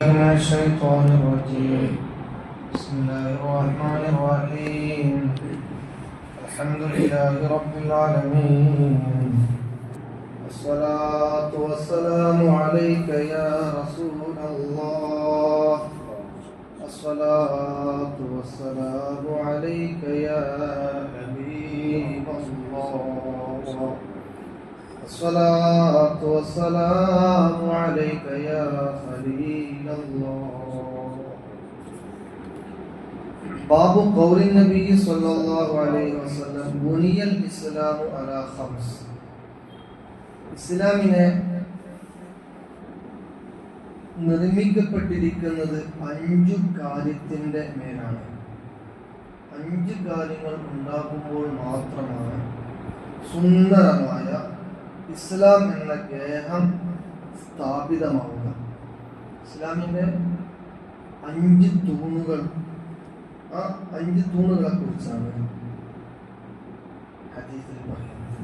من الشيطان الرجيم. بسم الله الرحمن الرحيم. الحمد لله رب العالمين، والصلاة والسلام عليك يا رسول الله، الصلاة والسلام عليك يا حبيب الله، الصلاة والسلام عليك يا خليل الله. باب قول النبي صلى الله عليه وسلم بني الإسلام على خمس. ഇസ്ലാമിനെ നിർമ്മിക്കപ്പെട്ടിരിക്കുന്നത് 5 കാര്യത്തിന്റെ മേലാണ്. 5 കാര്യങ്ങൾ ഉണ്ടാകുമ്പോൾ മാത്രമാണ് സുന്ദരമായ ഇസ്ലാം എന്ന ഗേഹം സ്ഥാപിതമാവുക. ഇസ്ലാമിന്റെ 5 തൂണുകൾ, ആ 5 തൂണുകളെ കുറിച്ചാണ് ഹദീസിൽ പറയുന്നത്.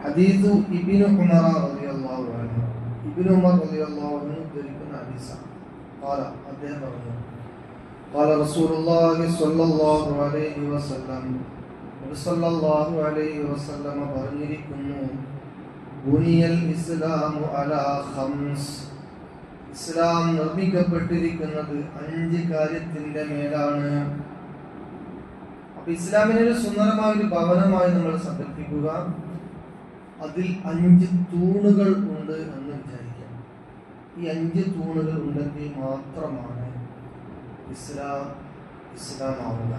ഹദീസു ഇബ്നു ഉമർ റളിയല്ലാഹു അൻഹു, ഇബ്നു ഉമർ റളിയല്ലാഹു അൻഹു ഉദ്ധരിക്കുന്ന ഹദീസാണ്. അദ്ദേഹം പറഞ്ഞു, قال رسول الله صلى الله عليه وسلم, സല്ലല്ലാഹു അലൈഹി വസല്ലം പറഞ്ഞിരിക്കുന്നു, ബുനിയൽ ഇസ്ലാമു അലാ ഖംസ്. ഇസ്ലാം നിർമ്മിക്കപ്പെട്ടിരിക്കുന്നത് 5 കാര്യത്തിന്റെ മേലാണ്. അപ്പൊ ഇസ്ലാമിനെ ഒരു സുന്ദരമായ ഒരു ഭവനമായി നമ്മൾ സങ്കല്പിക്കുക. അതിൽ 5 തൂണുകൾ ഉണ്ട് എന്ന് വിചാരിക്കാം. ഈ 5 തൂണുകൾ ഉണ്ടെങ്കിൽ മാത്രമാണ് ഇസ്ലാം ആവുക.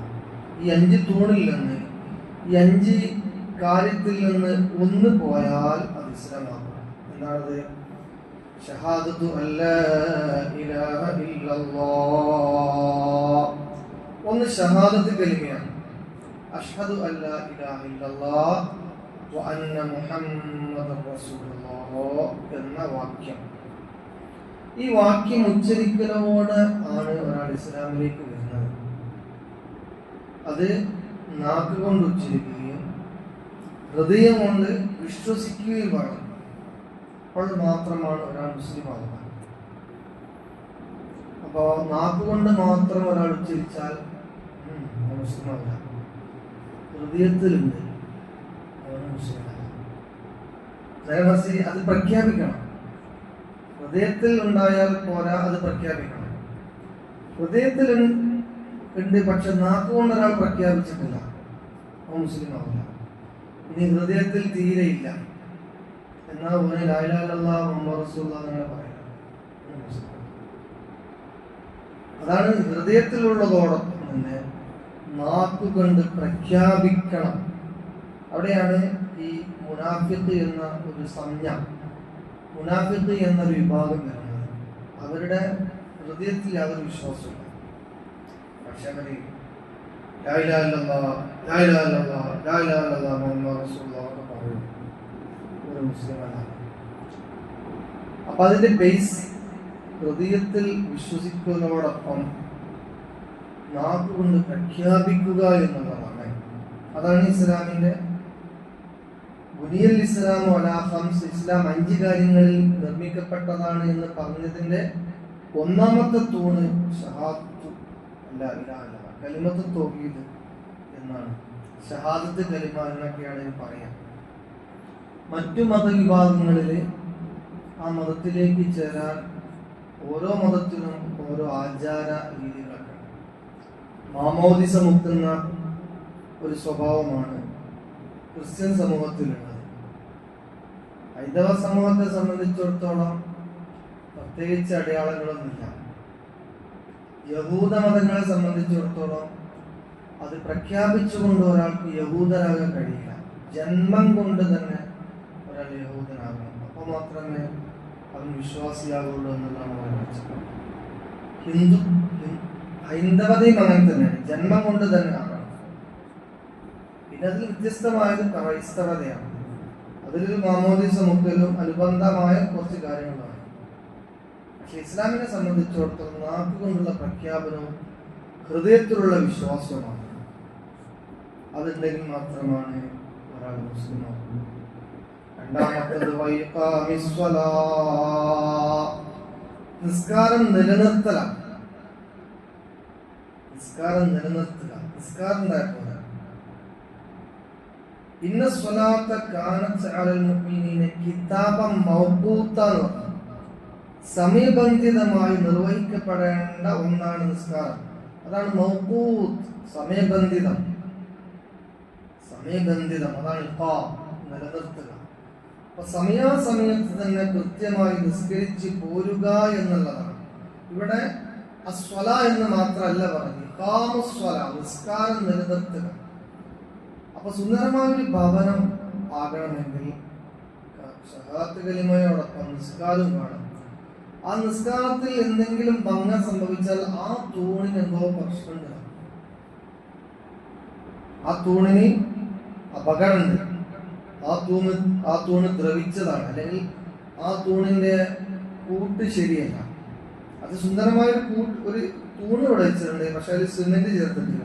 ഈ 5 തൂണിൽ നിന്ന്, ഈ 5 കാര്യത്തിൽ നിന്ന് ഒന്ന് പോയാൽ അത് ഇസ്ലാമാകും. എന്താണത്? ഷഹാദത്തു അല്ലാ ഇലാഹ ഇല്ലല്ലാഹ്. ഒന്ന് ഷഹാദത്ത് കലിമയാണ്, അഷ്ഹദു അല്ലാ ഇലാഹ ഇല്ലല്ലാഹ് വ അന്ന മുഹമ്മദൻ റസൂലുള്ളാഹ് എന്ന വാക്യം. ഈ വാക്യം ഉച്ചരിക്കലോടെ ആണ് ഒരാൾ ഇസ്ലാമിലേക്ക് വരുന്നത്. അത് നാക്കുകൊണ്ട് ഉച്ചരിക്കുകയും ഹൃദയം കൊണ്ട് വിശ്വസിക്കുകയും വേണം. അപ്പോൾ മാത്രമാണ് ഒരാൾ മുസ്ലിം ആകുക. അപ്പോൾ നാക്കുകൊണ്ട് മാത്രം ഒരാൾ ഉച്ചരിച്ചാൽ മുസ്ലിം ആകില്ല. ഹൃദയത്തിലുണ്ട് മുസ്ലിം അത് പ്രഖ്യാപിക്കണം. ഹൃദയത്തിൽ ഉണ്ടായാൽ പോരാ, അത് പ്രഖ്യാപിക്കണം. ഹൃദയത്തിൽ ഉണ്ട്, പക്ഷെ നാക്കുകൊണ്ട് ഒരാൾ പ്രഖ്യാപിച്ചിട്ടില്ല, അവൻ മുസ്ലിം ആവില്ല. ഇനി ഹൃദയത്തിൽ തീരെയില്ല, എന്നാൽ ലാ ഇലാഹ ഇല്ലല്ലാഹ് മുഹമ്മദ് റസൂലുള്ളാഹ് എന്ന് പറയാം. അതാണ് ഹൃദയത്തിലുള്ളതോടൊപ്പം തന്നെ നാക്കുകൊണ്ട് പ്രഖ്യാപിക്കണം. അവിടെയാണ് ഈ മുനാഫിഖ് എന്ന ഒരു സംജ്ഞ, മുനാഫിഖ് എന്നൊരു വിഭാഗം വരുന്നത്. അവരുടെ ഹൃദയത്തിൽ യാതൊരു വിശ്വാസമില്ല, പക്ഷെ അവര് ലാ ഇലാഹ ഇല്ലല്ലാഹ്, ലാ ഇലാഹ ഇല്ലല്ലാഹ്, ലാ ഇലാഹ ഇല്ലല്ലാഹ് മുഹമ്മദ് റസൂലുള്ളാഹ് എന്ന് പറയും. ഒരു മുസ്ലിമല്ല. അപ്പൊ അതിന്റെ ബേസ് ഹൃദയത്തിൽ വിശ്വസിക്കുന്നതോടൊപ്പം നാക്കുകൊണ്ട് പ്രഖ്യാപിക്കുക എന്നുള്ളതാണ്. അതാണ് ഇസ്ലാമിന്റെ ബുനിയൽ ഇസ്ലാമു അലാ ഖംസ്. ഇസ്ലാം 5 കാര്യങ്ങളിൽ നിർമ്മിക്കപ്പെട്ടതാണ് എന്ന് പറഞ്ഞതിന്റെ ഒന്നാമത്തെ തൂണ് ഷഹാദത്തു അല്ലാ ഇലാഹ ഇല്ലല്ലാഹ്, കലിമത്തു തൗഹീദ് എന്നാണ്. ഷഹാദത്ത് കലിമ എന്നൊക്കെയാണ് ഇത് പറയാം. മറ്റു മതവിഭാഗങ്ങളിൽ ആ മതത്തിലേക്ക് ചേരാൻ ഓരോ മതത്തിനും ഓരോ ആചാര രീതികളൊക്കെ. മാമോദിസ മുക്കുന്ന ഒരു സ്വഭാവമാണ് ക്രിസ്ത്യൻ സമൂഹത്തിലുള്ളത്. ഹൈന്ദവ സമൂഹത്തെ സംബന്ധിച്ചിടത്തോളം പ്രത്യേകിച്ച് അടയാളങ്ങളൊന്നുമില്ല. യഹൂദ മതങ്ങളെ സംബന്ധിച്ചിടത്തോളം അത് പ്രഖ്യാപിച്ചുകൊണ്ട് ഒരാൾക്ക് യഹൂദനാകാൻ കഴിയില്ല. ജന്മം കൊണ്ട് തന്നെ ഒരാൾ യഹൂദനാകണം, അപ്പോൾ മാത്രമേ അവൻ വിശ്വാസിയാകുള്ളൂ എന്നുള്ളതാണ് പറയുന്നത്. ഹൈന്ദവതയും അങ്ങനെ തന്നെയാണ്, ജന്മം കൊണ്ട് തന്നെ ആകണം. പിന്നെ അതിൽ വ്യത്യസ്തമായത് ക്രൈസ്തവതയാണ്. അതിലൊരു മാമോദിസ മുക്കലും അനുബന്ധമായ കുറച്ച് കാര്യങ്ങളാണ്. പക്ഷെ ഇസ്ലാമിനെ സംബന്ധിച്ചിടത്തോളം നാക്കുകൊണ്ടുള്ള പ്രഖ്യാപനവും ഹൃദയത്തിലുള്ള വിശ്വാസവുമാണ്. അതുണ്ടെങ്കിൽ മാത്രമാണ് ഒരാൾ മുസ്ലിം ആകുന്നത്. രണ്ടാമത്തേത് നിസ്കാരം നിലനിർത്തലാണ്. നിസ്കാരം നിലനിർത്തുക, നിസ്കാരം ഉണ്ടായപ്പോൾ ഇന്ന സ്വലാത്ത കാനത്ത് അലൽ മുഅ്മിനീന കിതാബൻ മൗഖൂത്ത എന്ന് പറഞ്ഞു. സമയബന്ധിതമായി നിർവഹിക്കപ്പെടേണ്ട ഒന്നാണ് നിസ്കാരം. അതാണ് മൗഖൂത്ത്, സമയബന്ധിതം. സമയബന്ധിതം അതാണ് നിലനിർത്തുക. അപ്പൊ സമയാസമയത്ത് തന്നെ കൃത്യമായി നിസ്കരിച്ച് പോരുക എന്നുള്ളതാണ്. ഇവിടെ അസ്വല എന്ന് മാത്രമല്ല പറഞ്ഞു, ഇഖാമുസ്വല, നിസ്കാരം നിലനിർത്തുക. അപ്പൊ സുന്ദരമായ ഒരു ഭവനം ആകണമെങ്കിൽ ശഹാദത്ത് കലിമയോടൊപ്പം നിസ്കാരം വേണം. ആ നിസ്കാരത്തിൽ എന്തെങ്കിലും ഭംഗം സംഭവിച്ചാൽ ആ തൂണിന് എന്തോ പ്രശ്നമുണ്ട്, ആ തൂണിന് അപകടമുണ്ട്, ആ തൂണ് ദ്രവിച്ചതാണ്, അല്ലെങ്കിൽ ആ തൂണിന്റെ കൂട്ട് ശരിയല്ല. അത് സുന്ദരമായ ഒരു തൂണ് ഇവിടെ വെച്ചിട്ടുണ്ട്, പക്ഷെ അതിൽ സിമെന്റ് ചേർത്തിട്ടില്ല,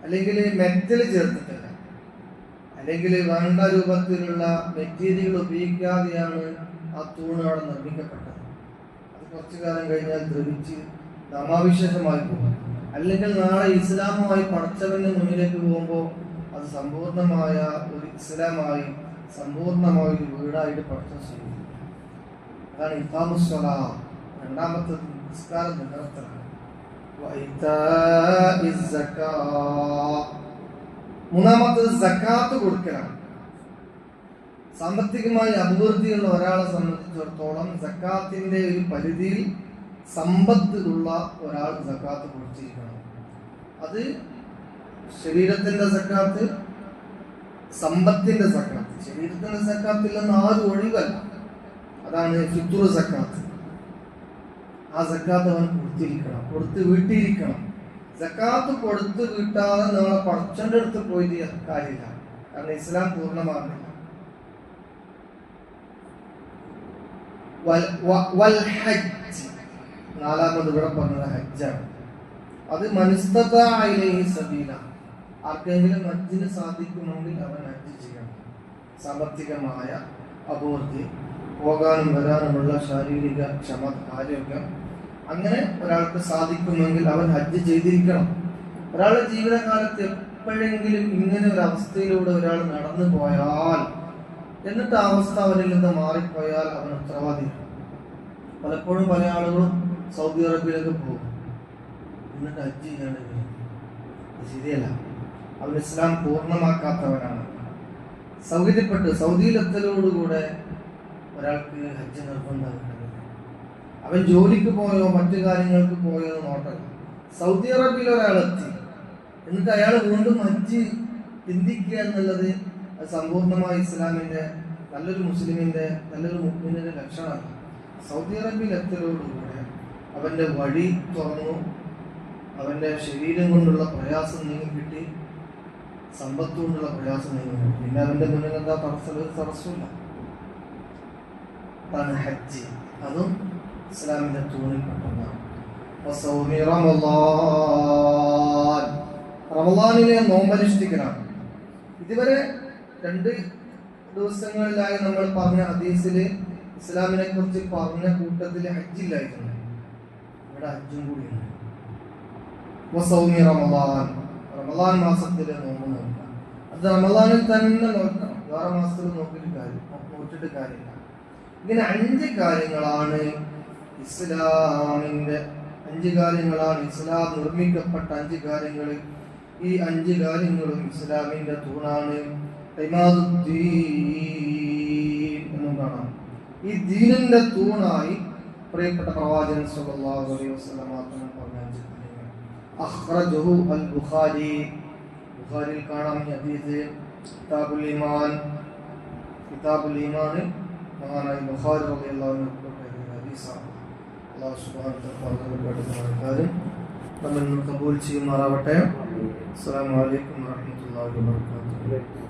അല്ലെങ്കിൽ മെറ്റൽ ചേർത്തിട്ടില്ല, അല്ലെങ്കിൽ വേണ്ട രൂപത്തിലുള്ള മെറ്റീരിയൽ ഉപയോഗിക്കാതെയാണ് ആ തൂണ് അവിടെ നിർമ്മിക്കപ്പെട്ടത്. അത് കുറച്ചു കാലം കഴിഞ്ഞാൽ ദ്രവിച്ച് നാമാവിശേഷമായി പോകും. അല്ലെങ്കിൽ നാളെ ഇസ്ലാമുമായി പടച്ചവന്റെ മുന്നിലേക്ക് പോകുമ്പോൾ അത് സമ്പൂർണമായ ഒരു ഇസ്ലാമായി, സമ്പൂർണമായ ഒരു വീടായിട്ട് പടച്ചം ചെയ്യും. അതാണ് ഇഖാമുസ്സലാ, രണ്ടാമത്തെ നിസ്കാരം നിലനിർത്തലാണ്. മൂന്നാമത്തത് സക്കാത്ത് കൊടുക്കലാണ്. സാമ്പത്തികമായി അഭിവൃദ്ധിയുള്ള ഒരാളെ സംബന്ധിച്ചിടത്തോളം സക്കാത്തിന്റെ ഒരു പരിധിയിൽ സമ്പത്ത് ഉള്ള ഒരാൾ സക്കാത്ത് കൊടുത്തിരിക്കണം. അത് ശരീരത്തിന്റെ സക്കാത്ത്, സമ്പത്തിന്റെ സക്കാത്ത്. ശരീരത്തിന്റെ സക്കാത്തില്ലെന്ന് ആരും ഒഴിവല്ല, അതാണ് ഫിത്ർ സക്കാത്ത്. ആ സക്കാത്ത് അവൻ കൊടുത്തിരിക്കണം, കൊടുത്ത് വീട്ടിയിരിക്കണം. സക്കാത്ത് കൊടുത്ത് വീട്ടാതെ നമ്മളെ പടച്ചന്റെ അടുത്ത് പോയിട്ട് കാര്യമില്ല, കാരണം ഇസ്ലാം പൂർണ്ണമാകുന്നില്ല. നാലാമത് ഇവിടെ പറഞ്ഞത് ഹജ്ജാണ്. അത് സബീല, ആർക്കെങ്കിലും ഹജ്ജിന് സാധിക്കുമെങ്കിൽ അവൻ ഹജ്ജ് ചെയ്യണം. സാമ്പത്തികമായ അഭിവൃദ്ധി, പോകാനും വരാനുമുള്ള ശാരീരിക ആരോഗ്യം, അങ്ങനെ ഒരാൾക്ക് സാധിക്കുമെങ്കിൽ അവൻ ഹജ്ജ് ചെയ്തിരിക്കണം. ഒരാളുടെ ജീവിതകാലത്ത് എപ്പോഴെങ്കിലും ഇങ്ങനെ ഒരു അവസ്ഥയിലൂടെ ഒരാൾ നടന്നു പോയാൽ, എന്നിട്ട് ആ അവസ്ഥ അവനിൽ നിന്ന് മാറിപ്പോയാൽ അവൻ ഉത്തരവാദിയാണ്. പലപ്പോഴും പല ആളുകളും സൗദി അറേബ്യയിലേക്ക് പോകും, എന്നിട്ട് ഹജ്ജ് ചെയ്യണമെങ്കിൽ ശരിയല്ല. അവൻ ഇസ്ലാം പൂർണ്ണമാക്കാത്തവനാണ്. സൗകര്യപ്പെട്ട് സൗദിയിലെത്തലോടുകൂടെ ഒരാൾക്ക് ഹജ്ജ് നിർബന്ധമാകുന്നത്. അവൻ ജോലിക്ക് പോയോ മറ്റു കാര്യങ്ങൾക്ക് പോയോ നോട്ടല്ല. സൗദി അറേബ്യയിൽ ഒരാളെത്തി, എന്നിട്ട് അയാൾ വീണ്ടും ഹജ്ജ് ചിന്തിക്കുക എന്നുള്ളത് അത് സമ്പൂർണ്ണമായ ഇസ്ലാമിന്റെ, നല്ലൊരു മുസ്ലിമിന്റെ, നല്ലൊരു മുഅ്മിനിന്റെ ലക്ഷണമല്ല. സൗദി അറേബ്യയിൽ എത്തലോടുകൂടെ അവന്റെ വഴി തുറന്നു, അവന്റെ ശരീരം കൊണ്ടുള്ള പ്രയാസം നീങ്ങി കിട്ടി, സമ്പത്ത് കൊണ്ടുള്ള പ്രയാസം നീങ്ങി കിട്ടി. പിന്നെ അവന്റെ മുന്നിൽ എന്താ തടസ്സമില്ല. അതാണ് ഹജ്ജ്. അതും ഇസ്ലാമിന്റെ തൂണിൽപ്പെട്ടതാണ്. റമളാനിലെ നോമ്പനുഷ്ഠിക്കലാണ്. ഇതുവരെ 2 ദിവസങ്ങളിലായി നമ്മൾ പറഞ്ഞ ഹദീസിൽ ഇസ്ലാമിനെ കുറിച്ച് പറഞ്ഞ കൂട്ടത്തിൽ ഹജ്ജില്ലായിരുന്നു. ഇവിടെ ഹജ്ജും കൂടിയുണ്ട്. റമളാൻ മാസത്തിലെ നോമ്പ് നോക്കണം. അത് റമളാനിൽ തന്നെ നോക്കണം, വേറെ മാസത്തിൽ നോക്കിയിട്ട് കാര്യമില്ല. ഇങ്ങനെ 5 കാര്യങ്ങളാണ് ഇസ്ലാമിന്റെ 5 കാര്യങ്ങളാണ് ഇസ്ലാം നിർമ്മിക്കപ്പെട്ട 5 കാര്യങ്ങൾ. ഈ 5 കാര്യങ്ങളും ഇസ്ലാമിന്റെ തൂണാണ്. എന്നും കാണാം. ഈ ദീനിന്റെ തൂണായി പ്രിയപ്പെട്ട പ്രവാചകൻ സ്വല്ലല്ലാഹു അലൈഹി വസല്ലം പറഞ്ഞു പറഞ്ഞ 5 കാര്യങ്ങൾ. അഖ്റജഹു അൽ ബുഖാരി, ബുഖാരിയിൽ കാണാം ഈ ഹദീസ്. കിതാബുൽ ഈമാൻ മഹാനായ ബുഖാരി റളിയല്ലാഹു അൻഹു ഹദീസാണ്. അല്ലാഹു സുബ്ഹാനഹു വ തആല നമ്മെ കബൂൽ ചെയ്യുമാറാവട്ടെ. അസ്സലാമു അലൈക്കും വറഹ്മത്തുള്ളാഹി വബറകാതുഹു.